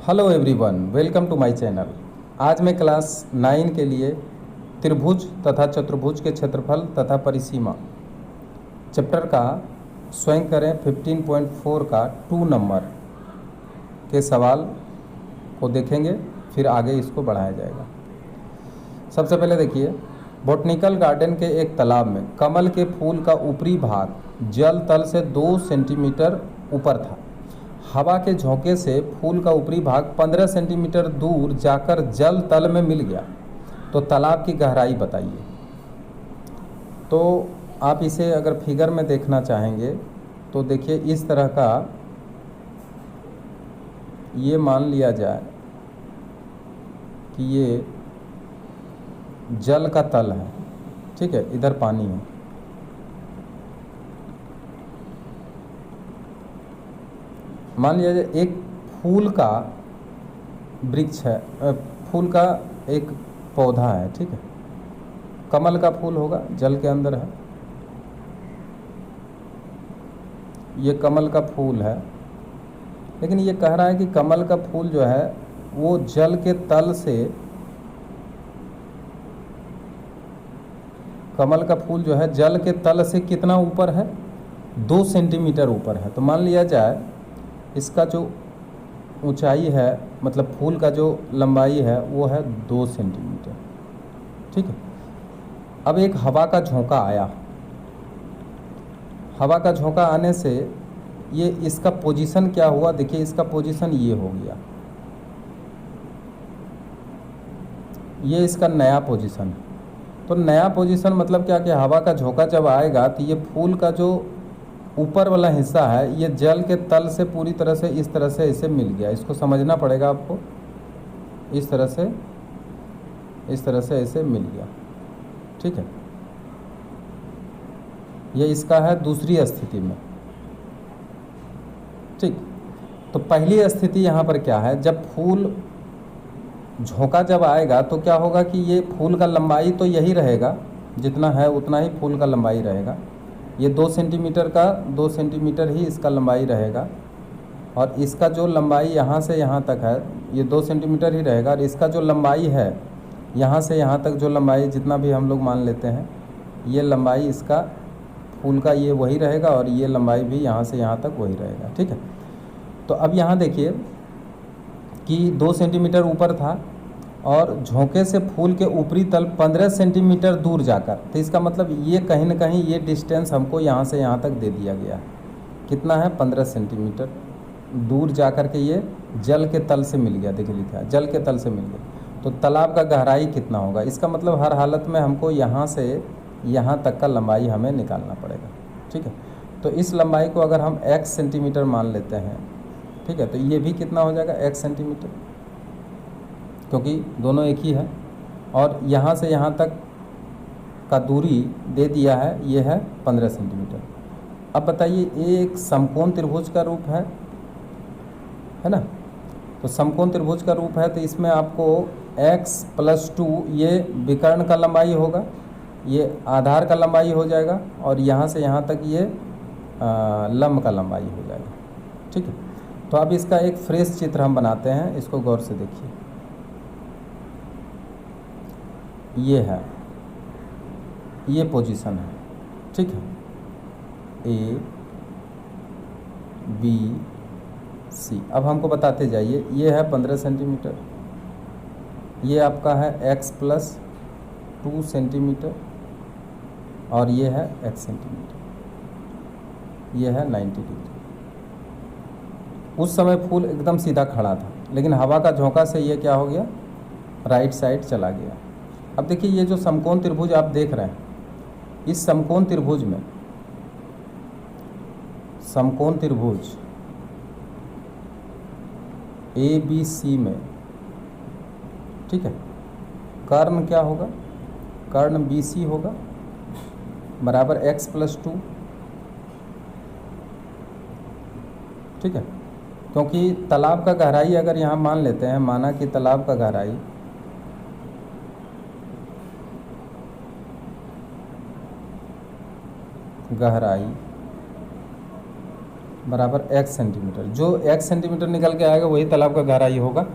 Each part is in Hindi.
Hello everyone, welcome to my channel. आज मैं क्लास 9 के लिए त्रिभुज तथा चतुर्भुज के क्षेत्रफल तथा परिसीमा चैप्टर का स्वयं करें 15.4 का 2 नंबर के सवाल को देखेंगे, फिर आगे इसको बढ़ाया जाएगा। सबसे पहले देखिए, बॉटनिकल गार्डन के एक तालाब में कमल के फूल का ऊपरी भाग जल तल से 2 सेंटीमीटर ऊपर था। हवा के झोंके से फूल का ऊपरी भाग 15 सेंटीमीटर दूर जाकर जल तल में मिल गया, तो तालाब की गहराई बताइए। तो आप इसे अगर फिगर में देखना चाहेंगे तो देखिए, इस तरह का ये मान लिया जाए कि ये जल का तल है, ठीक है, इधर पानी है। मान लिया जाए एक फूल का वृक्ष है, फूल का एक पौधा है, ठीक है, कमल का फूल होगा, जल के अंदर है। ये कमल का फूल है, लेकिन ये कह रहा है कि कमल का फूल जो है वो जल के तल से, कमल का फूल जो है जल के तल से कितना ऊपर है? 2 सेंटीमीटर ऊपर है। तो मान लिया जाए इसका जो ऊंचाई है, मतलब फूल का जो लंबाई है वो है 2 सेंटीमीटर, ठीक है। अब एक हवा का झोंका आया, हवा का झोंका आने से ये इसका पोजीशन क्या हुआ? देखिए, इसका पोजीशन ये हो गया, ये इसका नया पोजीशन है। तो नया पोजीशन मतलब क्या कि हवा का झोंका जब आएगा तो ये फूल का जो ऊपर वाला हिस्सा है ये जल के तल से पूरी तरह से इस तरह से इसे मिल गया। इसको समझना पड़ेगा आपको, इस तरह से इसे मिल गया, ठीक है। ये इसका है दूसरी स्थिति में, ठीक। तो पहली स्थिति यहाँ पर क्या है? जब फूल झोंका जब आएगा तो क्या होगा कि ये फूल का लंबाई तो यही रहेगा, जितना है उतना ही फूल का लंबाई रहेगा। ये 2 सेंटीमीटर का 2 सेंटीमीटर ही इसका लंबाई रहेगा, और इसका जो लंबाई यहाँ से यहाँ तक है ये 2 सेंटीमीटर ही रहेगा। और इसका जो लंबाई है यहाँ से यहाँ तक, जो लंबाई जितना भी हम लोग मान लेते हैं, ये लंबाई इसका फूल का ये वही रहेगा, और ये लंबाई भी यहाँ से यहाँ तक वही रहेगा, ठीक है। तो अब यहाँ देखिए कि 2 सेंटीमीटर ऊपर था और झोंके से फूल के ऊपरी तल 15 सेंटीमीटर दूर जाकर, तो इसका मतलब ये कहीं ना कहीं ये डिस्टेंस हमको यहाँ से यहाँ तक दे दिया गया है। कितना है? 15 सेंटीमीटर दूर जाकर के ये जल के तल से मिल गया। देखिए लिखा है जल के तल से मिल गया। तो तालाब का गहराई कितना होगा? इसका मतलब हर हालत में हमको यहाँ से यहाँ तक का लंबाई हमें निकालना पड़ेगा, ठीक है। तो इस लंबाई को अगर हम x सेंटीमीटर मान लेते हैं, ठीक है, तो ये भी कितना हो जाएगा? x सेंटीमीटर, क्योंकि दोनों एक ही है। और यहाँ से यहाँ तक का दूरी दे दिया है, ये है 15 सेंटीमीटर। अब बताइए, ये एक समकोण त्रिभुज का रूप है ना? तो समकोण त्रिभुज का रूप है, तो इसमें आपको x + 2 ये विकर्ण का लंबाई होगा, ये आधार का लंबाई हो जाएगा, और यहाँ से यहाँ तक ये लंब का लंबाई हो जाएगा, ठीक है। तो अब इसका एक फ्रेश चित्र हम बनाते हैं, इसको गौर से देखिए। ये है, ये पोजीशन है, ठीक है, A B C। अब हमको बताते जाइए, ये है 15 सेंटीमीटर, ये आपका है x + 2 सेंटीमीटर, और ये है x सेंटीमीटर, ये है 90 डिग्री। उस समय फूल एकदम सीधा खड़ा था, लेकिन हवा का झोंका से ये क्या हो गया? राइट साइड चला गया। अब देखिए, ये जो समकोण त्रिभुज आप देख रहे हैं, इस समकोण त्रिभुज में, समकोण त्रिभुज ABC में, ठीक है, कर्ण क्या होगा? कर्ण BC होगा, बराबर x + 2, ठीक है। क्योंकि तालाब का गहराई अगर यहाँ मान लेते हैं, माना कि तालाब का गहराई बराबर x सेंटीमीटर। जो x सेंटीमीटर निकल के आएगा वही तालाब का गहराई होगा।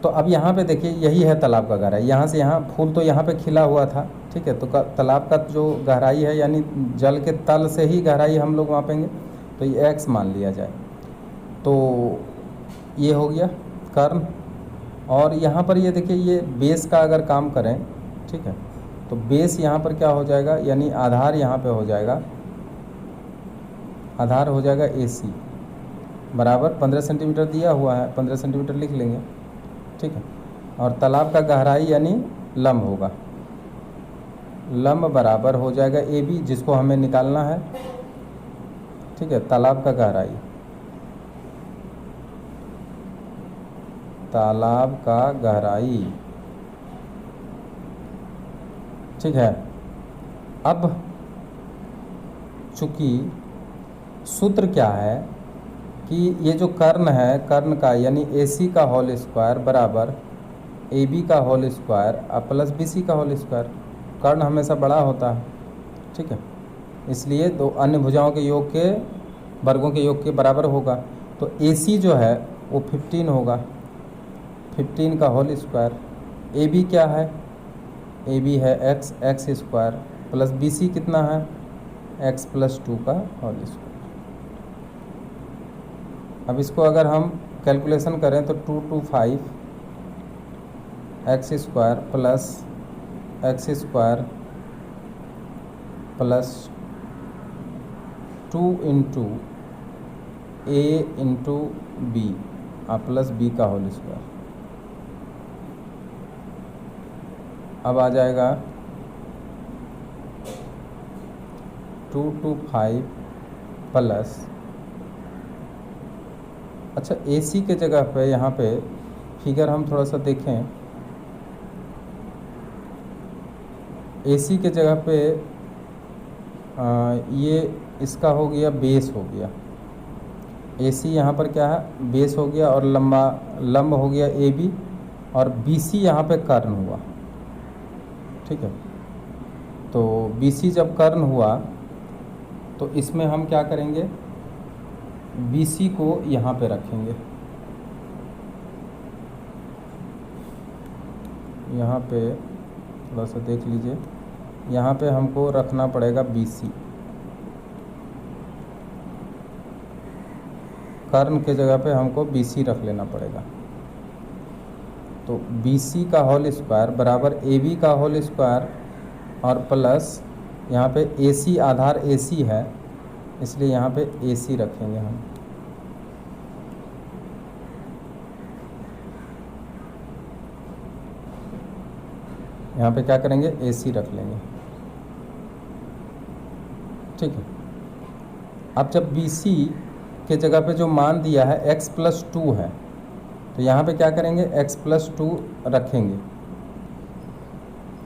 तो अब यहाँ पे देखिए यही है तालाब का गहराई। यहाँ से यहाँ फूल तो यहाँ पे खिला हुआ था, ठीक है। तो तालाब का जो गहराई है यानी जल के तल से ही गहराई हम लोग मापेंगे, तो ये x मान लिया जाए। तो ये हो गया कर्ण। और यहाँ पर ये देखिए ये बेस का अगर काम करें, ठीक है, तो बेस यहाँ पर क्या हो जाएगा, यानी आधार यहाँ पे हो जाएगा, आधार हो जाएगा AC बराबर 15 सेंटीमीटर दिया हुआ है, 15 सेंटीमीटर लिख लेंगे, ठीक है। और तालाब का गहराई यानी लंब होगा, लंब बराबर हो जाएगा AB जिसको हमें निकालना है, ठीक है। तालाब का गहराई, तालाब का गहराई, ठीक है। अब चूंकि सूत्र क्या है कि ये जो कर्ण है, कर्ण का यानी AC का होल स्क्वायर बराबर AB का होल स्क्वायर प्लस BC का होल स्क्वायर। कर्ण हमेशा बड़ा होता है, ठीक है, इसलिए तो अन्य भुजाओं के योग के वर्गों के योग के बराबर होगा। तो AC जो है वो 15 होगा, 15 का होल स्क्वायर। AB क्या है, AB है x स्क्वायर प्लस BC कितना है, x प्लस 2 का होल स्क्वायर। अब इसको अगर हम कैलकुलेशन करें तो 225 x square plus x square plus 2 into A into B plus B का होल स्क्वायर। अब आ जाएगा 225 प्लस, अच्छा AC के जगह पे यहाँ पे फिगर हम थोड़ा सा देखें, AC के जगह पे ये इसका हो गया बेस हो गया, AC यहाँ पर क्या है बेस हो गया, और लंब हो गया AB, और BC यहाँ पे कर्ण हुआ, ठीक है। तो BC जब कर्ण हुआ तो इसमें हम क्या करेंगे, BC को यहाँ पे रखेंगे, यहाँ पे थोड़ा सा देख लीजिए, यहाँ पे हमको रखना पड़ेगा BC, कर्ण के जगह पे हमको BC रख लेना पड़ेगा। तो BC का होल स्क्वायर बराबर AB का होल स्क्वायर और प्लस यहाँ पे AC, आधार AC है इसलिए यहाँ पे AC रखेंगे हम। यहाँ पे क्या करेंगे AC रख लेंगे, ठीक है। अब जब BC के जगह पे जो मान दिया है x प्लस 2 है, तो यहाँ पे क्या करेंगे x प्लस 2 रखेंगे,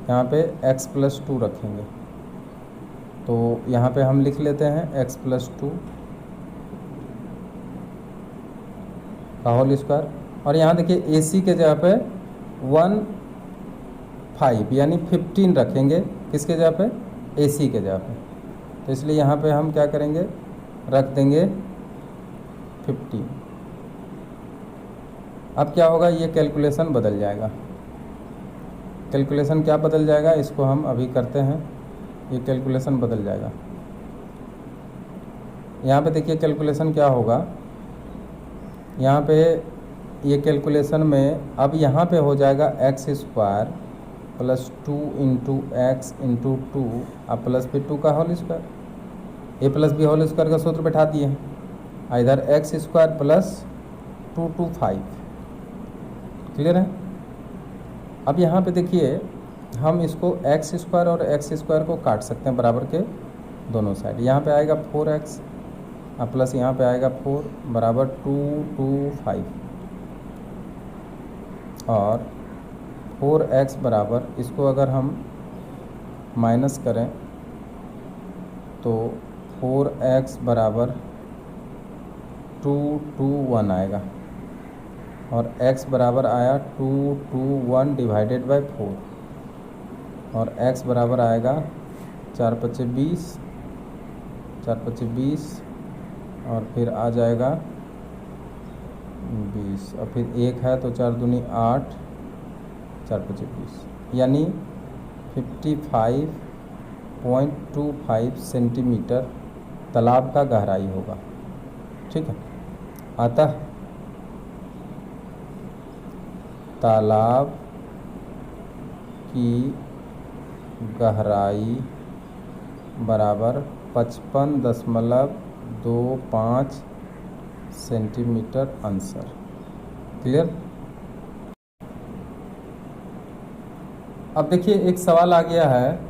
यहाँ पे x प्लस 2 रखेंगे। तो यहाँ पे हम लिख लेते हैं x प्लस 2 का होल स्क्वायर, और यहाँ देखिए AC के जगह पे 15 यानी 15 रखेंगे, किसके जगह पे AC के जगह पे। तो इसलिए यहाँ पे हम क्या करेंगे, रख देंगे 15। अब क्या होगा, ये कैलकुलेशन बदल जाएगा। कैलकुलेशन क्या बदल जाएगा, इसको हम अभी करते हैं। ये कैलकुलेशन बदल जाएगा। यहाँ पे देखिए कैलकुलेशन क्या होगा, यहाँ पे ये कैलकुलेशन में अब यहाँ पे हो जाएगा x square plus 2 into X into 2 अब प्लस फिर 2 का whole square. a plus B whole square का सूत्र बैठा दिए हैं, इधर x स्क्वायर प्लस 225। क्लियर है। अब यहाँ पे देखिए हम इसको x स्क्वायर और x स्क्वायर को काट सकते हैं बराबर के दोनों साइड। यहाँ पे आएगा 4x अब प्लस यहाँ पे आएगा 4 बराबर 225 और 4x बराबर, इसको अगर हम माइनस करें तो 4x बराबर 221 आएगा और x बराबर आया 221 डिवाइडेड बाय 4 और x बराबर आएगा 4 × 5 = 20, 4 × 5 = 20 और फिर आ जाएगा 20, और फिर 1 है तो 4 दूनी 8, 4 पचे 20, यानी 55.25 सेंटीमीटर तालाब का गहराई होगा। ठीक है, अतः तालाब की गहराई बराबर 55.25 सेंटीमीटर आंसर। क्लियर। अब देखिए एक सवाल आ गया है,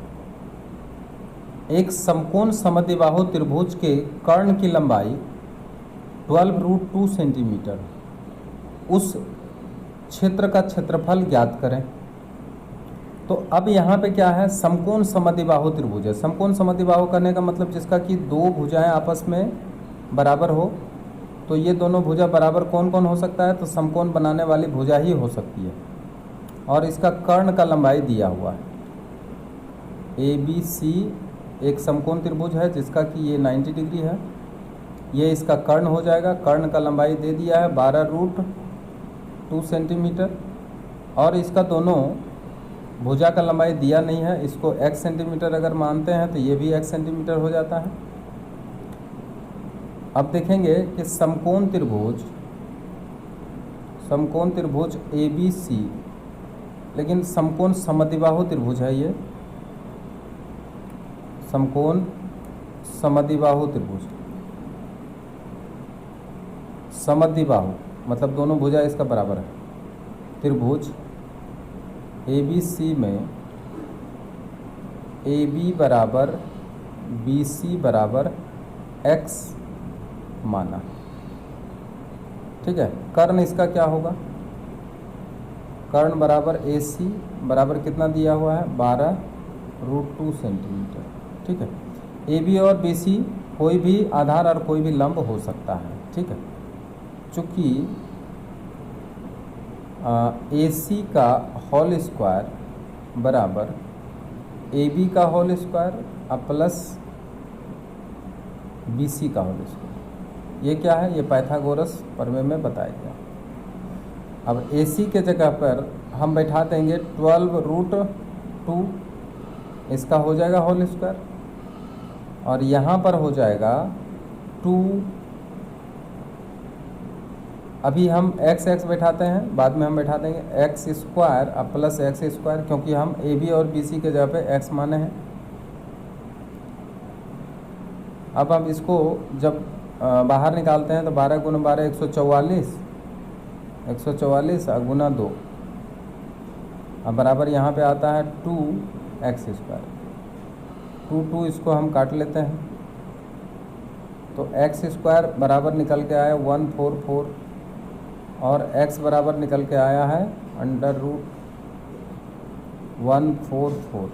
एक समकोण समद्विबाहु त्रिभुज के कर्ण की लंबाई 12√2 सेंटीमीटर, उस क्षेत्र का क्षेत्रफल ज्ञात करें। तो अब यहाँ पे क्या है, समकोण समद्विबाहु त्रिभुज है। समकोण समद्विबाहु करने का मतलब जिसका कि दो भुजाएं आपस में बराबर हो। तो ये दोनों भुजा बराबर कौन कौन हो सकता है, तो समकोण बनाने वाली भुजा ही हो सकती है। और इसका कर्ण का लंबाई दिया हुआ है। ABC एक समकोण त्रिभुज है जिसका कि ये 90 डिग्री है, ये इसका कर्ण हो जाएगा। कर्ण का लंबाई दे दिया है 12√2 सेंटीमीटर, और इसका दोनों भुजा का लंबाई दिया नहीं है। इसको x सेंटीमीटर अगर मानते हैं तो ये भी x सेंटीमीटर हो जाता है। अब देखेंगे कि समकोण त्रिभुज ABC, लेकिन समकोण समद्विबाहु त्रिभुज है ये, समकोण समद्विबाहु त्रिभुज। समद्विबाहु मतलब दोनों भुजा इसका बराबर है। त्रिभुज ABC में AB बराबर BC बराबर x माना। ठीक है, कर्ण इसका क्या होगा, कर्ण बराबर AC बराबर कितना दिया हुआ है, 12√2 सेंटीमीटर। ठीक है, AB और BC कोई भी आधार और कोई भी लंब हो सकता है। ठीक है, चूँकि AC का होल स्क्वायर बराबर AB का होल स्क्वायर प्लस BC का होल स्क्वायर, ये क्या है, ये पाइथागोरस प्रमेय में बताया गया। अब AC के जगह पर हम बैठा देंगे 12√2, इसका हो जाएगा होल स्क्वायर, और यहाँ पर हो जाएगा 2। अभी हम x बैठाते हैं, बाद में हम बैठा देंगे x square plus x square, क्योंकि हम AB और BC के जगह पे x माने हैं। अब हम इसको जब बाहर निकालते हैं तो 12 गुना 12 144, 144 गुना 2, अब बराबर यहाँ पे आता है 2x स्क्वायर। 2 इसको हम काट लेते हैं तो x स्क्वायर बराबर निकल के आया 144, और x बराबर निकल के आया है √144।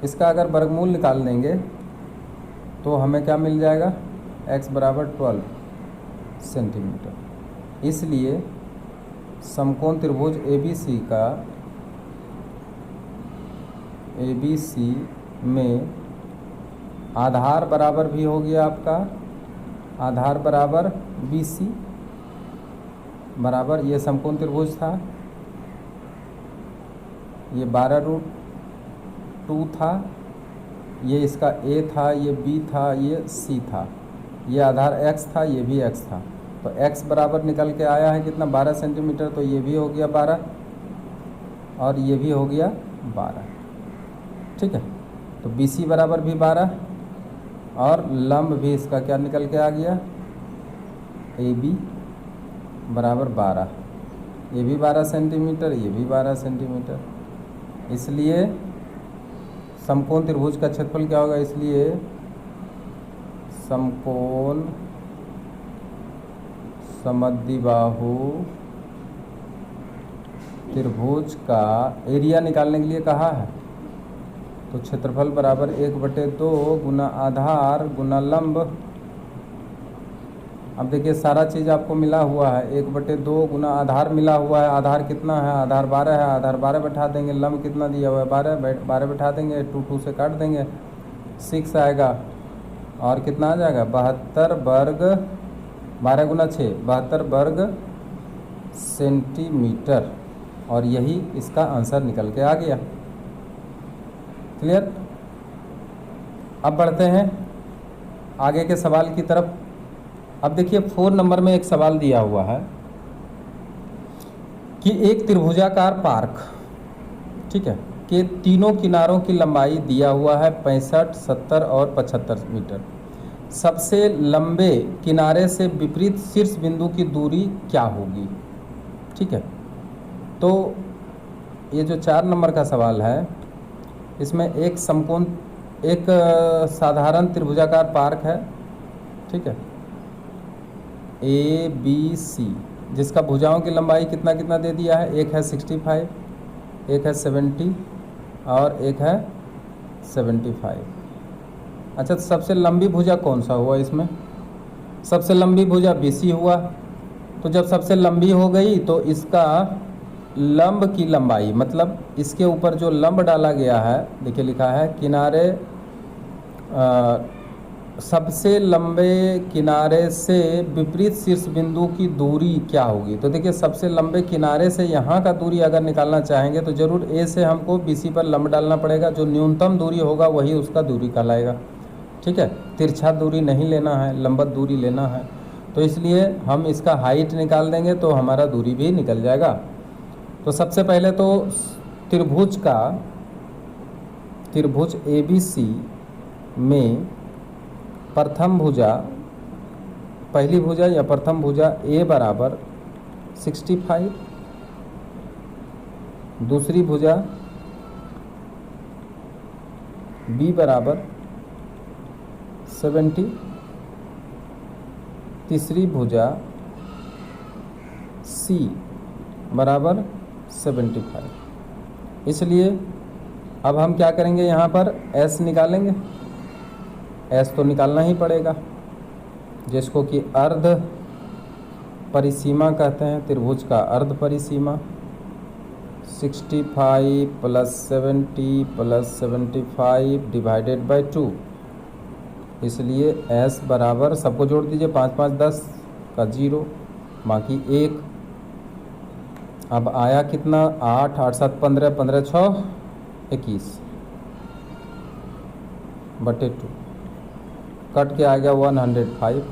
इसका अगर वर्गमूल निकाल देंगे तो हमें क्या मिल जाएगा, x बराबर 12 सेंटीमीटर। इसलिए समकोण त्रिभुज ABC में आधार बराबर भी हो गया आपका, आधार बराबर BC बराबर, ये समकोण त्रिभुज था, ये 12√2 था, ये इसका A था, ये B था, ये C था, ये आधार x था, ये भी x था। तो x बराबर निकल के आया है कितना, 12 सेंटीमीटर, तो ये भी हो गया 12 और ये भी हो गया 12। ठीक है, तो BC बराबर भी 12 और लंब भी इसका क्या निकल के आ गया, AB बराबर 12, ये भी 12 सेंटीमीटर, ये भी 12 सेंटीमीटर। इसलिए समकोण त्रिभुज का क्षेत्रफल क्या होगा, इसलिए समकोण समद्विबाहु त्रिभुज का एरिया निकालने के लिए कहा है, तो क्षेत्रफल बराबर 1/2 गुना आधार गुना लंब। अब देखिए सारा चीज़ आपको मिला हुआ है, 1/2 गुना आधार मिला हुआ है। आधार कितना है, आधार 12 है, आधार 12 बैठा देंगे। लंब कितना दिया हुआ है, 12 बैठा देंगे, 2 से काट देंगे, 6 आएगा। और कितना आ जाएगा 72 वर्ग 12 गुना 6 72 वर्ग सेंटीमीटर, और यही इसका आंसर निकल के आ गया। क्लियर। अब बढ़ते हैं आगे के सवाल की तरफ। अब देखिए 4 नंबर में एक सवाल दिया हुआ है कि एक त्रिभुजाकार पार्क, ठीक है, के तीनों किनारों की लंबाई दिया हुआ है 65, 70 और 75 मीटर। सबसे लंबे किनारे से विपरीत शीर्ष बिंदु की दूरी क्या होगी। ठीक है, तो ये जो 4 नंबर का सवाल है इसमें एक साधारण त्रिभुजाकार पार्क है, ठीक है, ABC, जिसका भुजाओं की लंबाई कितना कितना दे दिया है, एक है 65, एक है 70 और एक है 75। अच्छा, तो सबसे लंबी भुजा कौन सा हुआ इसमें, सबसे लंबी भुजा BC हुआ। तो जब सबसे लंबी हो गई तो इसका लंब की लंबाई, मतलब इसके ऊपर जो लंब डाला गया है, देखिए लिखा है किनारे सबसे लंबे किनारे से विपरीत शीर्ष बिंदु की दूरी क्या होगी। तो देखिए सबसे लंबे किनारे से यहाँ का दूरी अगर निकालना चाहेंगे तो ज़रूर A से हमको BC पर लंब डालना पड़ेगा, जो न्यूनतम दूरी होगा वही उसका दूरी कहलाएगा। ठीक है, तिरछा दूरी नहीं लेना है, लंबत दूरी लेना है, तो इसलिए हम इसका हाइट निकाल देंगे तो हमारा दूरी भी निकल जाएगा। तो सबसे पहले तो त्रिभुज ABC में प्रथम भुजा, पहली भुजा या प्रथम भुजा A बराबर 65, दूसरी भुजा B बराबर 70, तीसरी भुजा C बराबर 75। इसलिए अब हम क्या करेंगे, यहाँ पर S निकालेंगे। S तो निकालना ही पड़ेगा, जिसको कि अर्ध परिसीमा कहते हैं, त्रिभुज का अर्ध परिसीमा। 65 + 70 + 75 डिवाइडेड बाय 2, इसलिए S बराबर, सबको जोड़ दीजिए, 5 5 10 का 0 बाकी 1। अब आया कितना, 8 8 7 15 15 6 21 बटे 2, कट के आ गया 105।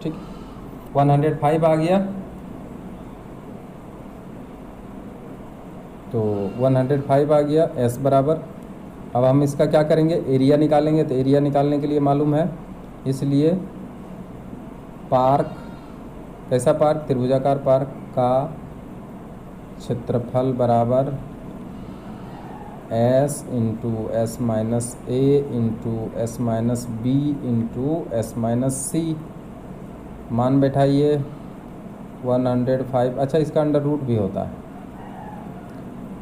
ठीक, 105 आ गया, तो 105 आ गया S बराबर। अब हम इसका क्या करेंगे, एरिया निकालेंगे। तो एरिया निकालने के लिए मालूम है, इसलिए पार्क, कैसा पार्क, त्रिभुजाकार पार्क का क्षेत्रफल बराबर S × S - A × S - B × S - C। मान बैठाइए 105। अच्छा, इसका अंडर रूट भी होता है।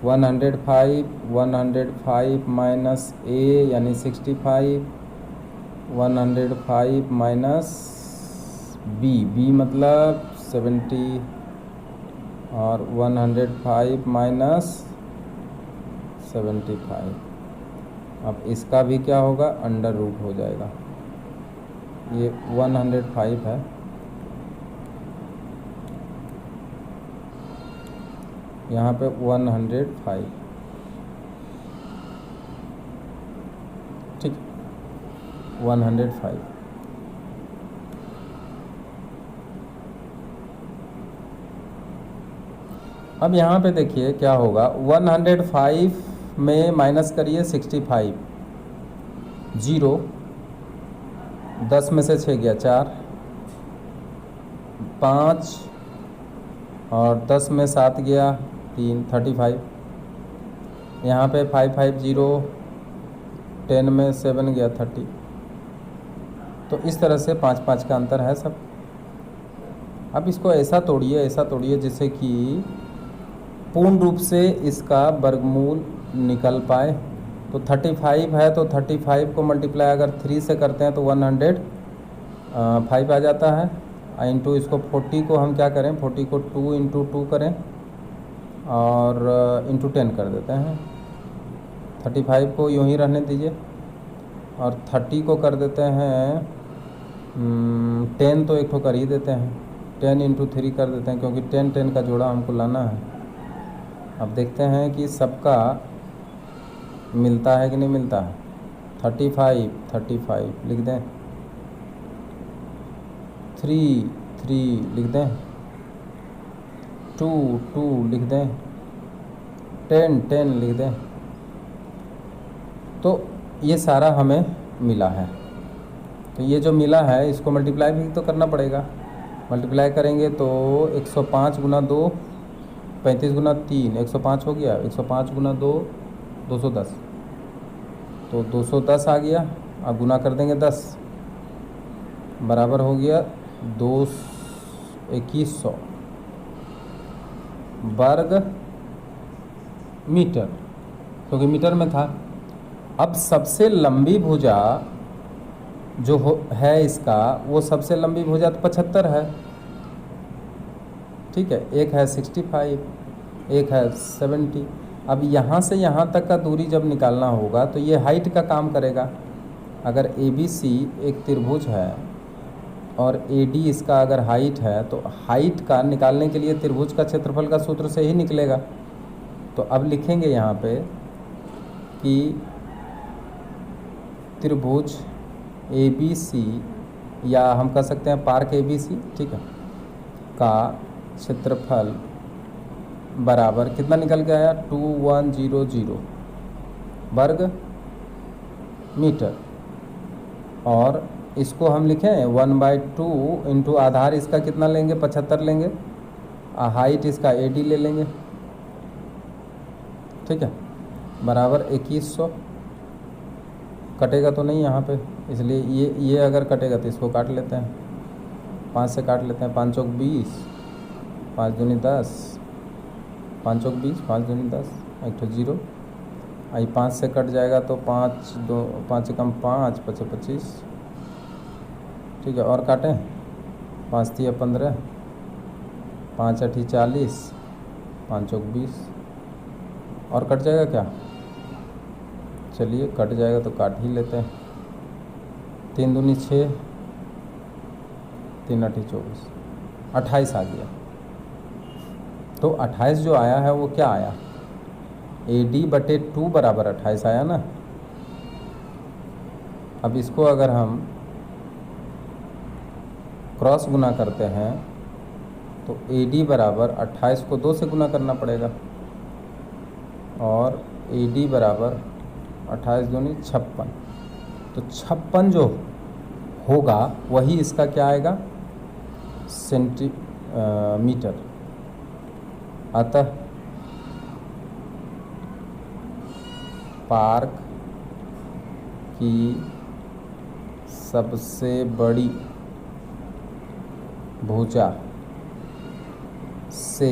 105 - A यानी 65, 105 - B मतलब 70 और 105 - 75। अब इसका भी क्या होगा, अंडर रूट हो जाएगा। ये 105 है, यहाँ पे 105। ठीक, 105। अब यहाँ पे देखिए क्या होगा, 105 में माइनस करिए 65, 0, 10 में से 6 गया 4, 5 और 10 में 7 गया 3, 35। यहाँ पे 5 5 0, 10 में 7 गया 30। तो इस तरह से 5 5 का अंतर है सब। अब इसको ऐसा तोड़िए जिससे कि पूर्ण रूप से इसका वर्गमूल निकल पाए। तो 35 है तो 35 को मल्टीप्लाई अगर 3 से करते हैं तो 105 आ जाता है। इंटू इसको 40 को हम क्या करें, 40 को 2 × 2 करें और इंटू 10 कर देते हैं। 35 को यूँ ही रहने दीजिए और 30 को कर देते हैं 10, तो एक ठो कर ही देते हैं, 10 इंटू 3 कर देते हैं, क्योंकि 10 10 का जोड़ा हमको लाना है। अब देखते हैं कि सबका मिलता है कि नहीं मिलता है। 35 लिख दें, 3 लिख दें, 2 लिख दें, 10 लिख दें। तो ये सारा हमें मिला है। तो ये जो मिला है इसको मल्टीप्लाई भी तो करना पड़ेगा। मल्टीप्लाई करेंगे तो 105 गुना 2, 35 गुना 3, 105 हो गया। 105 गुना 2, 210, तो 210 आ गया। अब गुना कर देंगे 10, बराबर हो गया 2100 वर्ग मीटर, क्योंकि मीटर में था। अब सबसे लंबी भुजा जो है इसका, वो सबसे लंबी भुजा तो 75 है, ठीक है। एक है 65, एक है 70। अब यहाँ से यहाँ तक का दूरी जब निकालना होगा तो ये हाइट का काम करेगा। अगर ABC एक त्रिभुज है और AD इसका अगर हाइट है, तो हाइट का निकालने के लिए त्रिभुज का क्षेत्रफल का सूत्र से ही निकलेगा। तो अब लिखेंगे यहाँ पे कि त्रिभुज ABC, या हम कह सकते हैं पार्क ABC, ठीक है, का क्षेत्रफल बराबर कितना निकल के आया, 2100 वर्ग मीटर। और इसको हम लिखें 1/2 इंटू आधार इसका कितना लेंगे, 75 लेंगे, हाइट इसका AD ले लेंगे, ठीक है, बराबर 2100। कटेगा तो नहीं यहाँ पे, इसलिए ये अगर कटेगा तो इसको काट लेते हैं, 5 से काट लेते हैं। 5 चौक 20, 5 दूनी 10, 5 चौक 20, 5 दूनी 10, एक तो 0 आई 5 से कट जाएगा तो 5 से कम 5, 5 25, ठीक है। और काटें, 5 तिया 15, 5 8 40, 5 चौक 20, और कट जाएगा क्या, चलिए कट जाएगा तो काट ही लेते हैं। 3 दूनी 6, 3 8 24, 28 आ गया। तो 28 जो आया है वो क्या आया, AD/2 बराबर 28 आया ना। अब इसको अगर हम क्रॉस गुना करते हैं तो AD बराबर 28 को 2 से गुना करना पड़ेगा, और AD बराबर 28 दूनी 56, तो 56 जो होगा वही इसका क्या आएगा, सेंटीमीटर। अतः पार्क की सबसे बड़ी भुजा से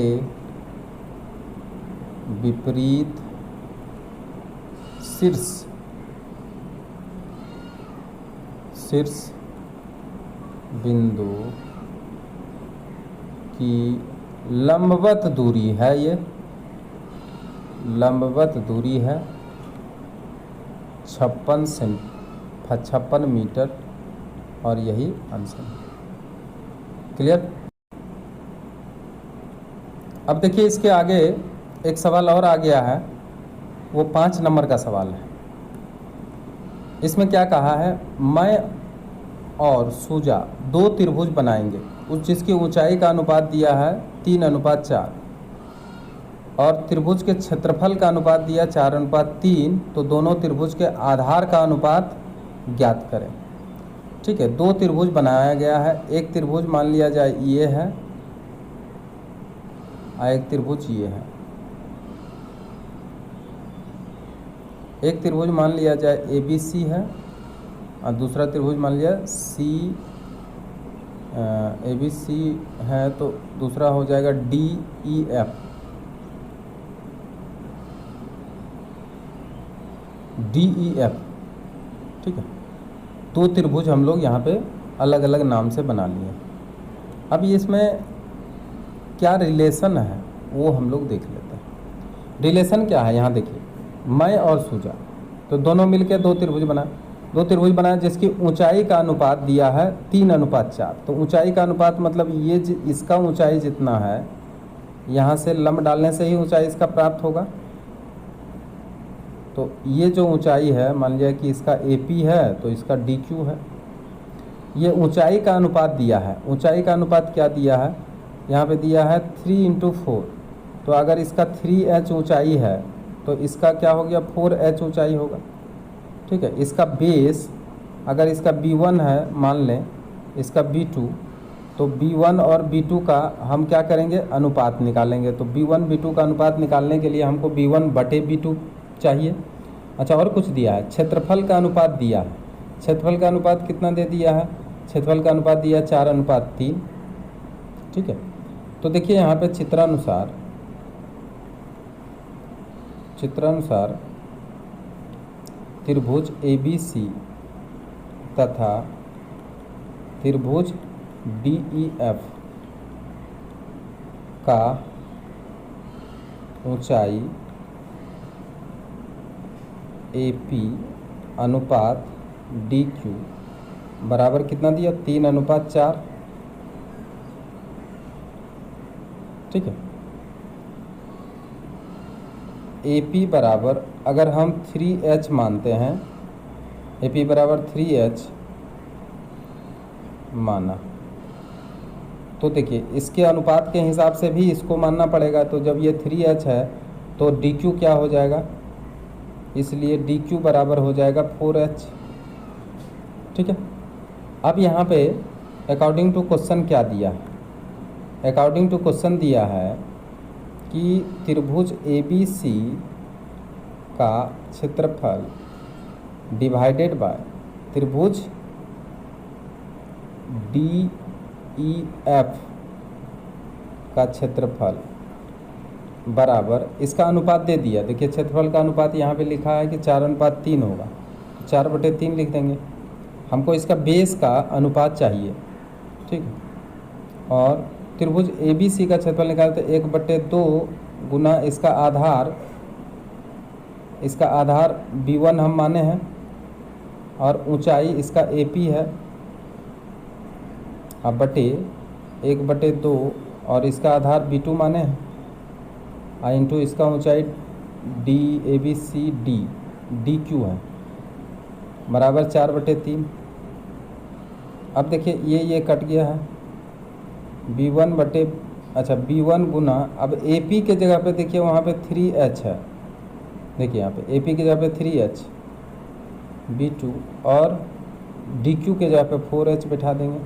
विपरीत शीर्ष बिंदु की लंबवत दूरी है, ये लंबवत दूरी है 56 मीटर, और यही आंसर है। क्लियर। अब देखिए इसके आगे एक सवाल और आ गया है, वो 5 नंबर का सवाल है। इसमें क्या कहा है, मैं और सूजा 2 त्रिभुज बनाएंगे, उस जिसकी ऊंचाई का अनुपात दिया है 3:4, और त्रिभुज के क्षेत्रफल का अनुपात दिया 4:3, तो दोनों त्रिभुज के आधार का अनुपात ज्ञात करें। ठीक है, 2 त्रिभुज बनाया गया है। एक त्रिभुज मान लिया जाए ये है और एक त्रिभुज ये है। एक त्रिभुज मान लिया जाए ABC है और दूसरा त्रिभुज मान लिया ABC है, तो दूसरा हो जाएगा DEF। ठीक है, 2 त्रिभुज हम लोग यहाँ पे अलग अलग नाम से बना लिए। अब इसमें क्या रिलेशन है वो हम लोग देख लेते हैं। रिलेशन क्या है, यहाँ देखिए, मैं और सूजा, तो दोनों मिलकर 2 त्रिभुज बनाए। दो त्रिभुज बनाया जिसकी ऊंचाई का अनुपात दिया है 3:4। तो ऊंचाई का अनुपात मतलब ये इसका ऊंचाई जितना है, यहाँ से लंब डालने से ही ऊंचाई इसका प्राप्त होगा। तो ये जो ऊंचाई है, मान लिया कि इसका AP है तो इसका DQ है। ये ऊंचाई का अनुपात दिया है। ऊंचाई का अनुपात क्या दिया है, यहाँ पे दिया है 3:4। तो अगर इसका 3h ऊंचाई है तो इसका क्या हो गया, 4h ऊंचाई होगा। ठीक है, इसका बेस अगर इसका B1 है, मान लें इसका B2, तो B1 और B2 का हम क्या करेंगे, अनुपात निकालेंगे। तो B1 B2 का अनुपात निकालने के लिए हमको B1/B2 चाहिए। अच्छा, और कुछ दिया है, क्षेत्रफल का अनुपात दिया है। क्षेत्रफल का अनुपात कितना दे दिया है, क्षेत्रफल का अनुपात दिया 4:3। ठीक है, तो देखिए यहाँ पे चित्रानुसार त्रिभुज ABC तथा त्रिभुज DEF का ऊंचाई AP अनुपात DQ बराबर कितना दिया, 3:4। ठीक है, AP बराबर अगर हम 3h मानते हैं, AP बराबर 3h माना, तो देखिए इसके अनुपात के हिसाब से भी इसको मानना पड़ेगा। तो जब ये 3h है तो DQ क्या हो जाएगा, इसलिए DQ बराबर हो जाएगा 4h। ठीक है, अब यहाँ पे अकॉर्डिंग टू क्वेश्चन क्या दिया है, अकॉर्डिंग टू क्वेश्चन दिया है कि त्रिभुज ABC का क्षेत्रफल डिवाइडेड बाय त्रिभुज DEF का क्षेत्रफल बराबर, इसका अनुपात दे दिया। देखिए क्षेत्रफल का अनुपात यहाँ पे लिखा है कि 4:3 होगा, 4/3 लिख देंगे। हमको इसका बेस का अनुपात चाहिए। ठीक है, और त्रिभुज ABC का क्षेत्रफल निकालते 1/2 गुना इसका आधार B1 हम माने हैं, और ऊंचाई इसका AP है, अब बटे 1/2 और इसका आधार B2 माने हैं, इंटू इसका ऊंचाई DABCD DQ है बराबर 4/3। अब देखिए ये कट गया है, B1 गुना, अब AP के जगह पे देखिए वहाँ पे 3h है। देखिए यहाँ पे AP की जगह पे 3h B2 और DQ के जगह पे 4h बैठा देंगे,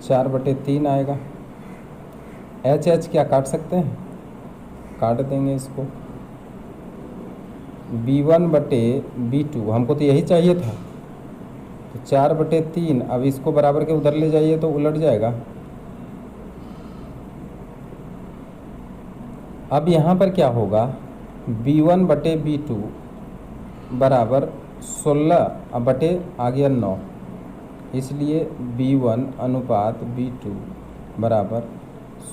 4/3 आएगा। h क्या काट सकते हैं, काट देंगे इसको। B1/B2 हमको तो यही चाहिए था, तो 4/3। अब इसको बराबर के उधर ले जाइए तो उलट जाएगा। अब यहाँ पर क्या होगा, B1/B2 बराबर 16 बटे आ गया 9, इसलिए B1/B2 बराबर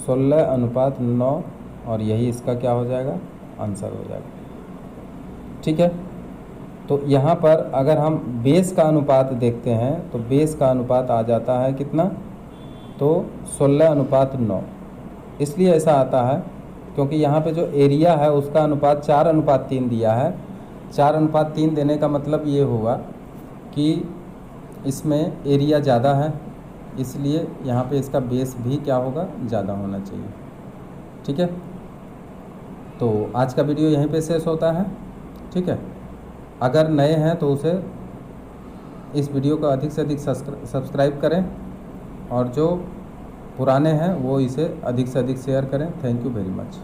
16:9, और यही इसका क्या हो जाएगा, आंसर हो जाएगा। ठीक है, तो यहाँ पर अगर हम बेस का अनुपात देखते हैं तो बेस का अनुपात आ जाता है कितना, तो 16:9। इसलिए ऐसा आता है क्योंकि यहाँ पे जो एरिया है उसका अनुपात 4:3 दिया है। 4:3 देने का मतलब ये होगा कि इसमें एरिया ज़्यादा है, इसलिए यहाँ पे इसका बेस भी क्या होगा, ज़्यादा होना चाहिए। ठीक है, तो आज का वीडियो यहीं पे शेष होता है। ठीक है, अगर नए हैं तो उसे इस वीडियो को अधिक से अधिक सब्सक्राइब करें, और जो पुराने हैं वो इसे अधिक से अधिक शेयर करें। Thank you very much.